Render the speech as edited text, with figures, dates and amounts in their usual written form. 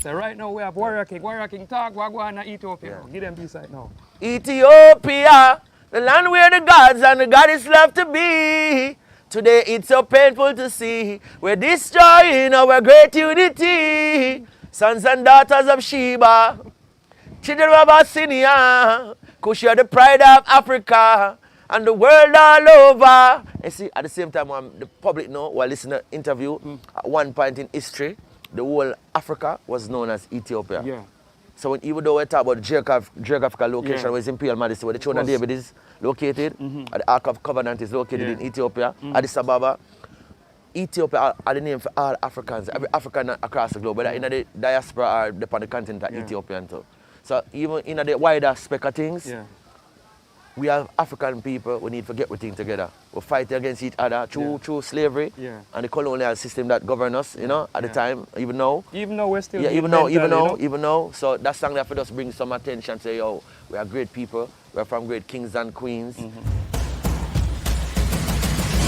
So right now we have Warrior King. Warrior King talk, Wagwan Ethiopia. Give them peace right now. Ethiopia, the land where the gods and the goddess love to be. Today it's so painful to see. We're destroying our great unity. Sons and daughters of Sheba, children of Abyssinia, cause you're the pride of Africa and the world all over. You see, at the same time, the public know, while listening to the interview, at one point in history, the whole Africa was known as Ethiopia. Yeah. So even though we talk about geographical location, where it's Imperial Majesty, where the throne of David is located, and the Ark of Covenant is located in Ethiopia, Addis Ababa. Ethiopia are the name for all Africans, every African across the globe, whether in the diaspora or upon the continent of Ethiopian too. So even in the wider spec of things, we have African people, we need to get everything together. We fight against each other through slavery and the colonial system that govern us, you know, at the time, even now. Even though we're still even now. So that song that for us bring some attention, say, yo, we are great people, we're from great kings and queens.